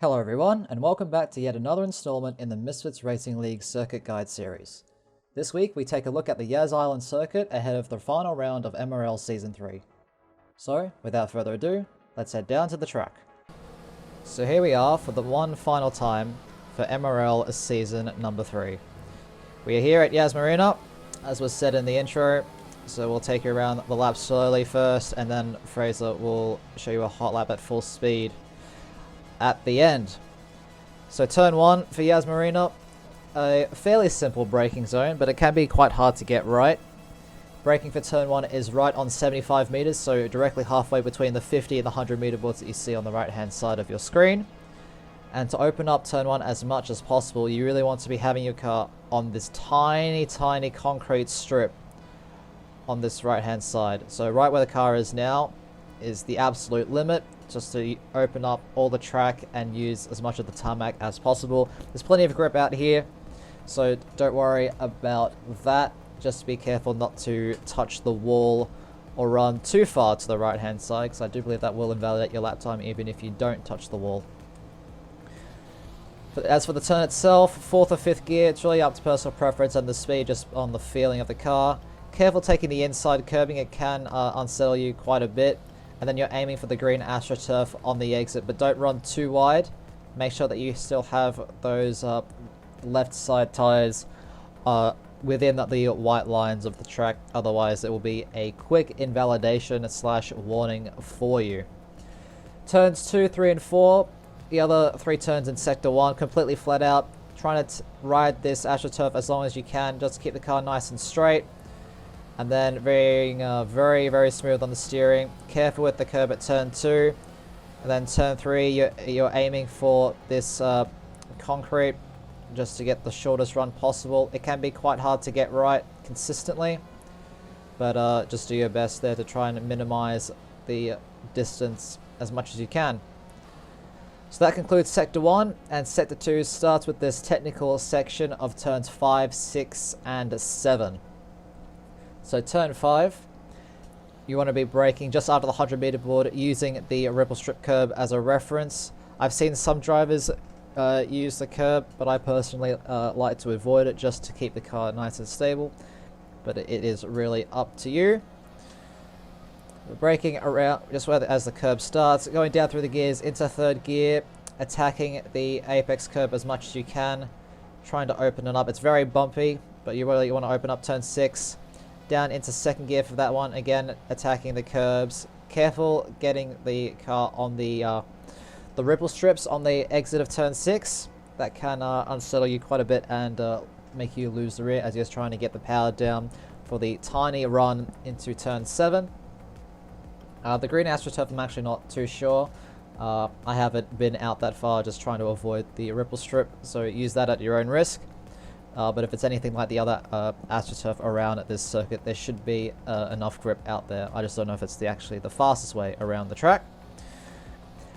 Hello everyone, and welcome back to yet another installment in the Misfits Racing League Circuit Guide series. This week we take a look at the Yas Island circuit ahead of the final round of MRL Season 3. So, without further ado, let's head down to the track. So here we are for the one final time for MRL Season number 3. We are here at Yas Marina, as was said in the intro, so we'll take you around the lap slowly first, and then Fraser will show you a hot lap at full speed at the end. So turn 1 for Yas Marina, a fairly simple braking zone, but it can be quite hard to get right. Braking for turn 1 is right on 75 meters, so directly halfway between the 50 and the 100 meter boards that you see on the right hand side of your screen. And to open up turn 1 as much as possible, you really want to be having your car on this tiny concrete strip on this right hand side. So right where the car is now is the absolute limit, just to open up all the track and use as much of the tarmac as possible. There's plenty of grip out here, so don't worry about that. Just be careful not to touch the wall or run too far to the right hand side, because I do believe that will invalidate your lap time even if you don't touch the wall. But as for the turn itself, 4th or 5th gear, it's really up to personal preference and the speed, just on the feeling of the car. Careful taking the inside curbing, it can unsettle you quite a bit. And then you're aiming for the green AstroTurf on the exit, but don't run too wide. Make sure that you still have those left side tires within the white lines of the track, otherwise it will be a quick invalidation / warning for you. Turns 2, 3 and 4, the other 3 turns in sector 1, completely flat out. Trying to ride this AstroTurf as long as you can, just keep the car nice and straight. And then being very smooth on the steering. Careful with the curb at turn 2. And then turn 3, you're aiming for this concrete just to get the shortest run possible. It can be quite hard to get right consistently, but just do your best there to try and minimize the distance as much as you can. So that concludes Sector 1, and Sector 2 starts with this technical section of turns 5, 6 and 7. So turn 5, you want to be braking just after the 100 meter board using the ripple strip curb as a reference. I've seen some drivers use the curb, but I personally like to avoid it just to keep the car nice and stable. But it is really up to you. We're braking around just as the curb starts, going down through the gears into 3rd gear, attacking the apex curb as much as you can, trying to open it up. It's very bumpy, but you really want to open up turn 6. Down into 2nd gear for that one, again attacking the curbs. Careful getting the car on the ripple strips on the exit of turn 6. That can unsettle you quite a bit and make you lose the rear as you're trying to get the power down for the tiny run into turn 7. The green AstroTurf, I'm actually not too sure. I haven't been out that far, just trying to avoid the ripple strip, so use that at your own risk. But if it's anything like the other AstroTurf around at this circuit, there should be enough grip out there. I just don't know if it's actually the fastest way around the track.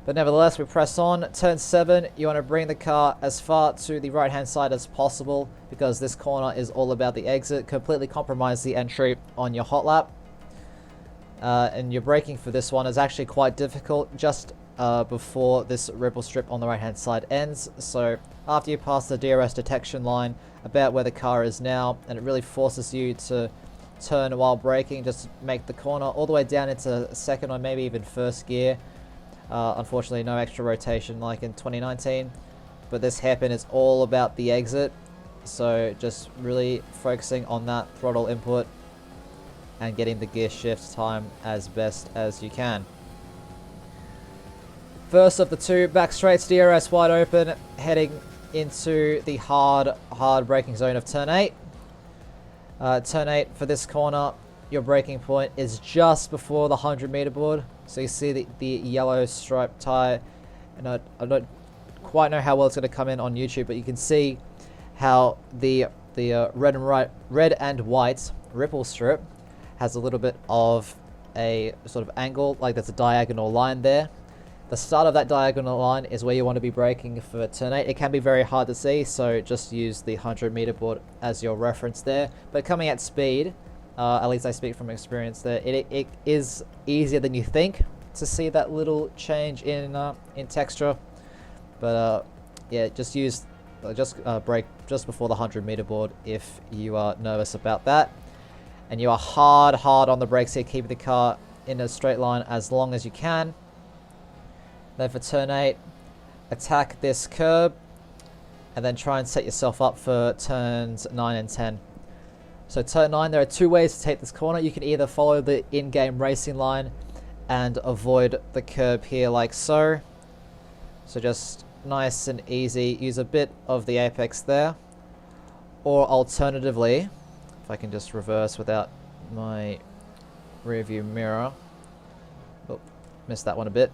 But nevertheless, we press on. Turn 7, you want to bring the car as far to the right hand side as possible, because this corner is all about the exit. Completely compromise the entry on your hot lap. And your braking for this one is actually quite difficult just before this ripple strip on the right hand side ends. So after you pass the DRS detection line about where the car is now, and it really forces you to turn while braking, just make the corner all the way down into 2nd or maybe even 1st gear. Unfortunately no extra rotation like in 2019, but this hairpin is all about the exit, so just really focusing on that throttle input and getting the gear shift time as best as you can. First of the 2, back straights, DRS wide open, heading into the hard braking zone of turn 8. Turn 8 for this corner, your braking point is just before the 100 meter board. So you see the yellow striped tire, and I don't quite know how well it's going to come in on YouTube, but you can see how the red and white ripple strip has a little bit of a sort of angle, like there's a diagonal line there. The start of that diagonal line is where you want to be braking for turn 8. It can be very hard to see, so just use the 100 meter board as your reference there. But coming at speed, at least I speak from experience there, it is easier than you think to see that little change in texture. But yeah, just brake just before the 100-meter board if you are nervous about that. And you are hard on the brakes here, keeping the car in a straight line as long as you can. Then for turn 8, attack this curb, and then try and set yourself up for turns 9 and 10. So turn 9, there are two ways to take this corner. You can either follow the in-game racing line and avoid the curb here like so. So just nice and easy, use a bit of the apex there. Or alternatively, if I can just reverse without my rear view mirror. Oh, missed that one a bit.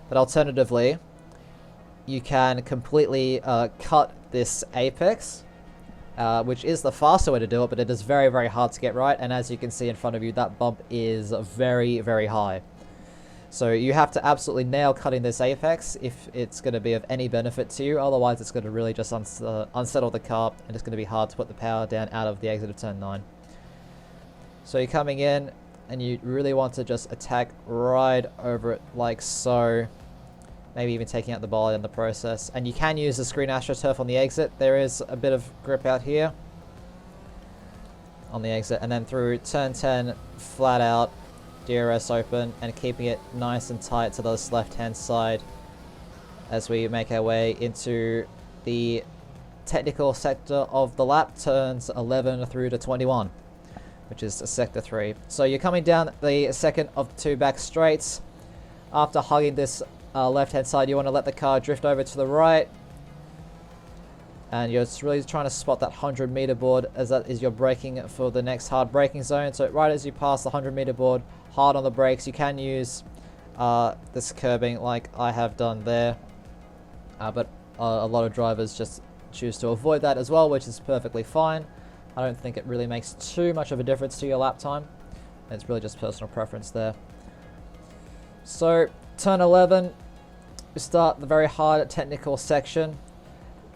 But alternatively, you can completely cut this apex, which is the faster way to do it, but it is very, very hard to get right. And as you can see in front of you, that bump is very, very high. So you have to absolutely nail cutting this apex if it's going to be of any benefit to you. Otherwise, it's going to really just unsettle the car, and it's going to be hard to put the power down out of the exit of turn 9. So you're coming in, and you really want to just attack right over it like so. Maybe even taking out the bolide in the process. And you can use the screen AstroTurf on the exit. There is a bit of grip out here on the exit. And then through turn 10, flat out, DRS open, and keeping it nice and tight to this left-hand side as we make our way into the technical sector of the lap, turns 11 through to 21, which is sector 3. So you're coming down the second of 2 back straights. After hugging this left-hand side, you want to let the car drift over to the right, and you're just really trying to spot that 100-meter board, as that is your braking for the next hard braking zone. So right as you pass the 100-meter board, hard on the brakes. You can use this curbing like I have done there, but a lot of drivers just choose to avoid that as well, which is perfectly fine. I don't think it really makes too much of a difference to your lap time. It's really just personal preference there. So turn 11, we start the very hard technical section.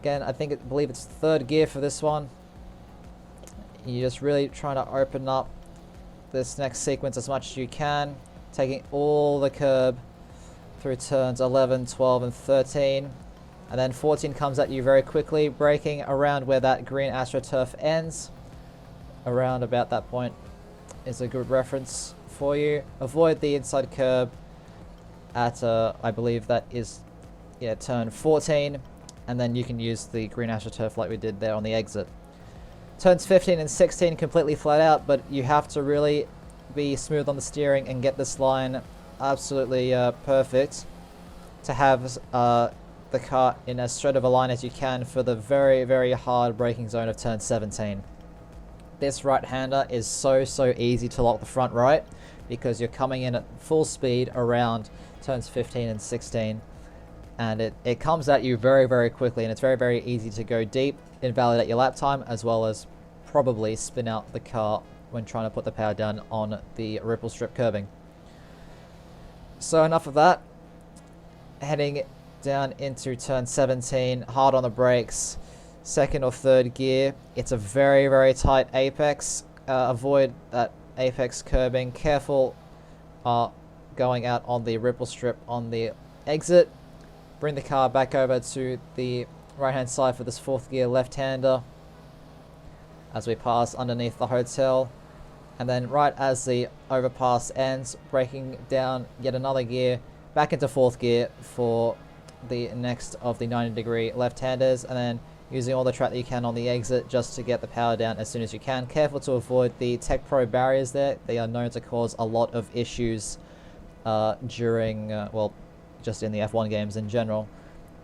Again, I believe it's 3rd gear for this one. You're just really trying to open up this next sequence as much as you can, taking all the curb through turns 11, 12, and 13. And then 14 comes at you very quickly, braking around where that green AstroTurf ends. Around about that point is a good reference for you. Avoid the inside curb at, I believe that is, turn 14. And then you can use the green AstroTurf like we did there on the exit. Turns 15 and 16 completely flat out, but you have to really be smooth on the steering and get this line absolutely perfect to have the car in as straight of a line as you can for the very, very hard braking zone of turn 17. This right-hander is so easy to lock the front right because you're coming in at full speed around turns 15 and 16. And it comes at you very, very quickly, and it's very, very easy to go deep, invalidate your lap time, as well as probably spin out the car when trying to put the power down on the ripple strip curbing. So enough of that. Heading down into turn 17, hard on the brakes, 2nd or 3rd gear. It's a very, very tight apex. Avoid that apex curbing. Careful going out on the ripple strip on the exit. Bring the car back over to the right-hand side for this 4th gear left-hander as we pass underneath the hotel. And then right as the overpass ends, braking down yet another gear, back into 4th gear for the next of the 90-degree left-handers, and then using all the track that you can on the exit just to get the power down as soon as you can. Careful to avoid the Tech Pro barriers there. They are known to cause a lot of issues during, well, just in the F1 games in general.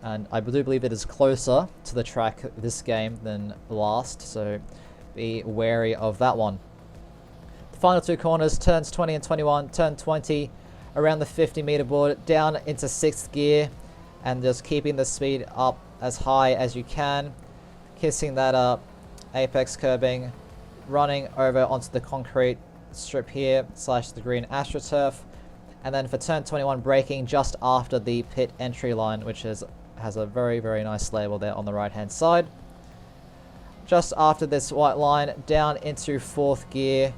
And I do believe it is closer to the track this game than last, so be wary of that one. The final 2 corners, turns 20 and 21. Turn 20 around the 50-meter board, down into 6th gear, and just keeping the speed up as high as you can, kissing that apex curbing, running over onto the concrete strip here / the green AstroTurf. And then for turn 21, braking just after the pit entry line, which has a very, very nice label there on the right-hand side. Just after this white line, down into 4th gear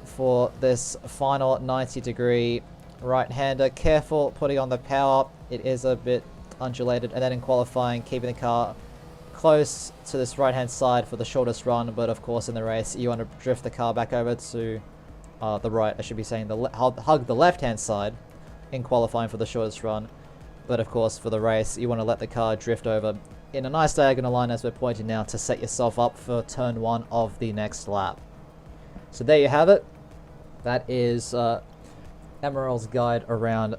for this final 90-degree right-hander. Careful putting on the power. It is a bit undulated, and then in qualifying, keeping the car close to this right hand side for the shortest run, but of course in the race you want to drift the car back over to the right. I should be saying hug the left hand side in qualifying for the shortest run, but of course for the race you want to let the car drift over in a nice diagonal line, as we're pointing now, to set yourself up for turn 1 of the next lap. So there you have it. That is MRL's guide around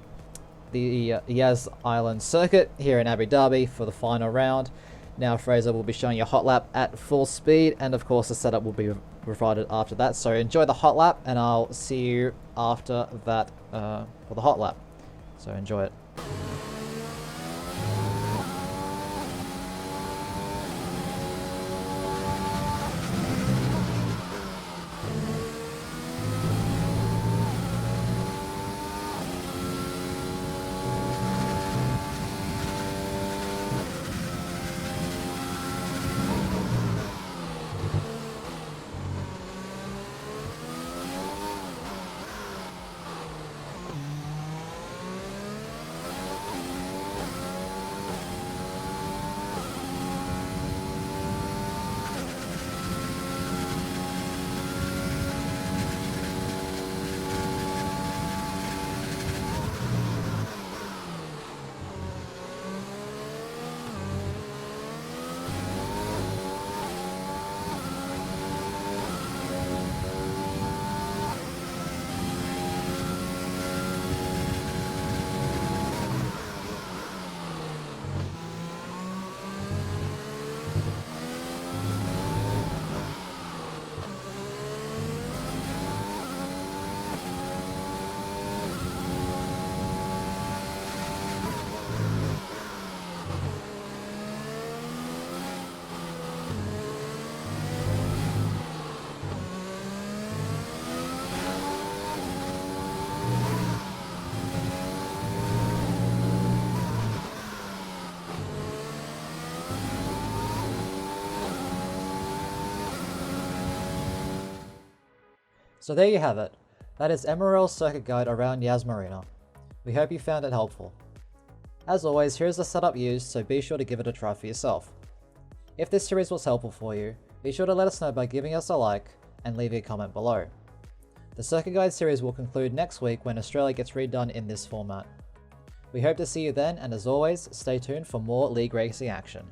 the Yas Island circuit here in Abu Dhabi for the final round. Now Fraser will be showing you Hotlap at full speed, and of course the setup will be provided after that. So enjoy the Hotlap, and I'll see you after that for the Hotlap. So enjoy it. So there you have it. That is MRL's circuit guide around Yas Marina. We hope you found it helpful. As always, here is the setup used, so be sure to give it a try for yourself. If this series was helpful for you, be sure to let us know by giving us a like and leaving a comment below. The circuit guide series will conclude next week when Australia gets redone in this format. We hope to see you then, and as always, stay tuned for more league racing action.